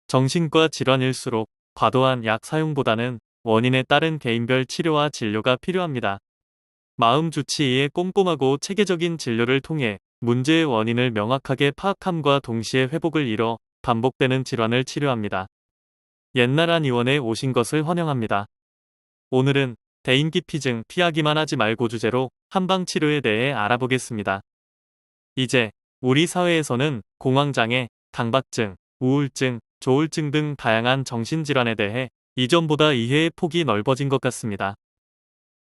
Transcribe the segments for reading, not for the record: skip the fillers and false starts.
정신과 질환일수록 과도한 약 사용보다는 원인에 따른 개인별 치료와 진료가 필요합니다. 마음 주치의의 꼼꼼하고 체계적인 진료를 통해 문제의 원인을 명확하게 파악함과 동시에 회복을 이뤄 반복되는 질환을 치료합니다. 옛나란 의원에 오신 것을 환영합니다. 오늘은 대인기피증 피하기만 하지 말고 주제로 한방치료에 대해 알아보겠습니다. 이제 우리 사회에서는 공황장애, 강박증, 우울증, 조울증 등 다양한 정신질환에 대해 이전보다 이해의 폭이 넓어진 것 같습니다.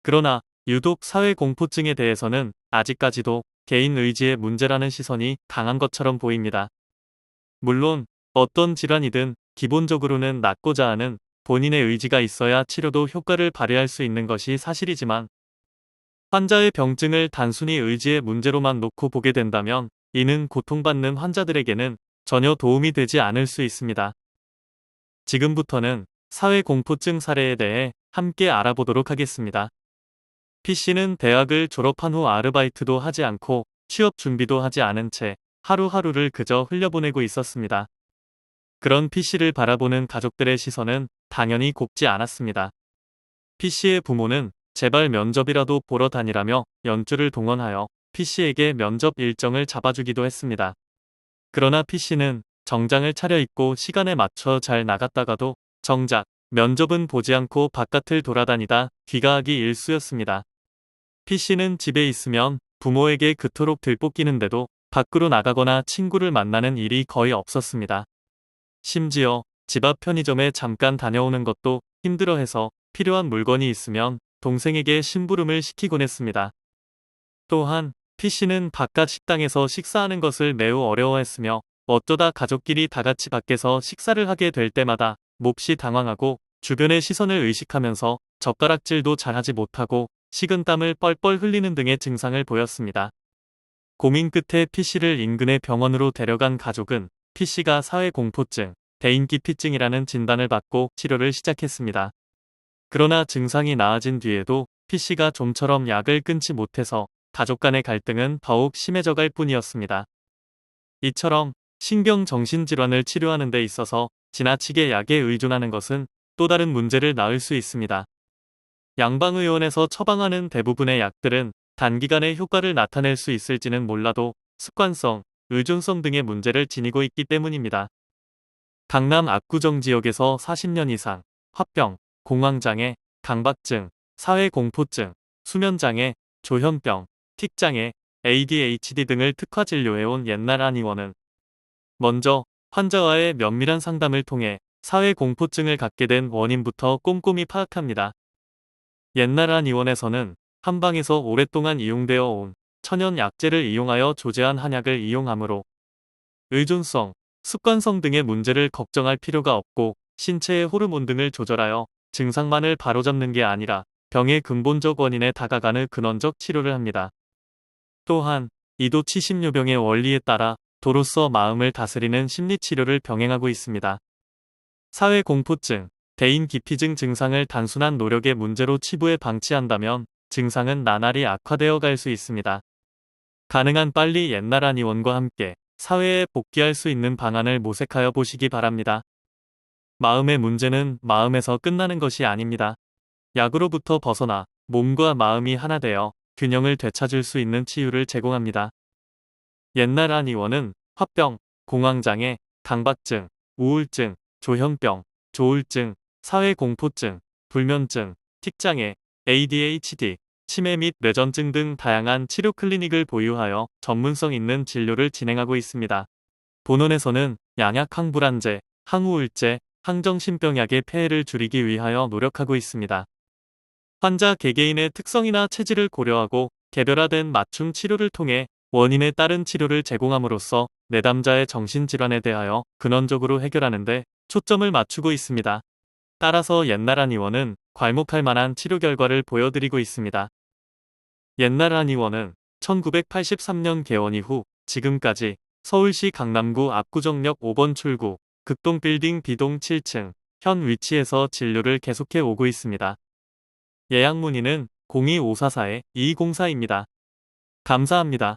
그러나 유독 사회공포증에 대해서는 아직까지도 개인 의지의 문제라는 시선이 강한 것처럼 보입니다. 물론 어떤 질환이든 기본적으로는 낫고자 하는 본인의 의지가 있어야 치료도 효과를 발휘할 수 있는 것이 사실이지만 환자의 병증을 단순히 의지의 문제로만 놓고 보게 된다면 이는 고통받는 환자들에게는 전혀 도움이 되지 않을 수 있습니다. 지금부터는 사회공포증 사례에 대해 함께 알아보도록 하겠습니다. P씨는 대학을 졸업한 후 아르바이트도 하지 않고 취업 준비도 하지 않은 채 하루하루를 그저 흘려보내고 있었습니다. 그런 P씨를 바라보는 가족들의 시선은 당연히 곱지 않았습니다. P씨의 부모는 제발 면접이라도 보러 다니라며 연주를 동원하여 P씨에게 면접 일정을 잡아주기도 했습니다. 그러나 P씨는 정장을 차려입고 시간에 맞춰 잘 나갔다가도 정작 면접은 보지 않고 바깥을 돌아다니다 귀가하기 일쑤였습니다. P씨는 집에 있으면 부모에게 그토록 들볶이는데도 밖으로 나가거나 친구를 만나는 일이 거의 없었습니다. 심지어 집 앞 편의점에 잠깐 다녀오는 것도 힘들어해서 필요한 물건이 있으면 동생에게 심부름을 시키곤 했습니다. 또한 P씨는 바깥 식당에서 식사하는 것을 매우 어려워했으며 어쩌다 가족끼리 다 같이 밖에서 식사를 하게 될 때마다 몹시 당황하고 주변의 시선을 의식하면서 젓가락질도 잘하지 못하고 식은땀을 뻘뻘 흘리는 등의 증상을 보였습니다. 고민 끝에 P씨를 인근의 병원으로 데려간 가족은 P씨가 사회공포증, 대인기피증이라는 진단을 받고 치료를 시작했습니다. 그러나 증상이 나아진 뒤에도 P씨가 좀처럼 약을 끊지 못해서 가족 간의 갈등은 더욱 심해져갈 뿐이었습니다. 이처럼 신경정신질환을 치료하는 데 있어서 지나치게 약에 의존하는 것은 또 다른 문제를 낳을 수 있습니다. 양방의원에서 처방하는 대부분의 약들은 단기간에 효과를 나타낼 수 있을지는 몰라도 습관성, 의존성 등의 문제를 지니고 있기 때문입니다. 강남 압구정 지역에서 40년 이상 화병, 공황장애, 강박증, 사회공포증, 수면장애, 조현병, 틱장애, ADHD 등을 특화 진료해온 옛나란 의원은 먼저 환자와의 면밀한 상담을 통해 사회공포증을 갖게 된 원인부터 꼼꼼히 파악합니다. 옛나란 의원에서는 한방에서 오랫동안 이용되어 온 천연 약재를 이용하여 조제한 한약을 이용하므로 의존성, 습관성 등의 문제를 걱정할 필요가 없고 신체의 호르몬 등을 조절하여 증상만을 바로잡는 게 아니라 병의 근본적 원인에 다가가는 근원적 치료를 합니다. 또한 이도 치심요병의 원리에 따라 도로서 마음을 다스리는 심리치료를 병행하고 있습니다. 사회공포증, 대인기피증 증상을 단순한 노력의 문제로 치부해 방치한다면 증상은 나날이 악화되어 갈 수 있습니다. 가능한 빨리 옛나란 의원과 함께 사회에 복귀할 수 있는 방안을 모색하여 보시기 바랍니다. 마음의 문제는 마음에서 끝나는 것이 아닙니다. 약으로부터 벗어나 몸과 마음이 하나 되어 균형을 되찾을 수 있는 치유를 제공합니다. 옛나란 의원은 화병, 공황장애, 강박증, 우울증, 조현병, 조울증, 사회공포증, 불면증, 틱장애, ADHD, 치매 및 뇌전증 등 다양한 치료 클리닉을 보유하여 전문성 있는 진료를 진행하고 있습니다. 본원에서는 양약 항불안제, 항우울제, 항정신병약의 폐해를 줄이기 위하여 노력하고 있습니다. 환자 개개인의 특성이나 체질을 고려하고 개별화된 맞춤 치료를 통해 원인에 따른 치료를 제공함으로써 내담자의 정신질환에 대하여 근원적으로 해결하는 데 초점을 맞추고 있습니다. 따라서 옛나란 의원은 괄목할 만한 치료 결과를 보여드리고 있습니다. 옛나란 의원은 1983년 개원 이후 지금까지 서울시 강남구 압구정역 5번 출구 극동빌딩 B동 7층 현 위치에서 진료를 계속해 오고 있습니다. 예약 문의는 02544-2204입니다. 감사합니다.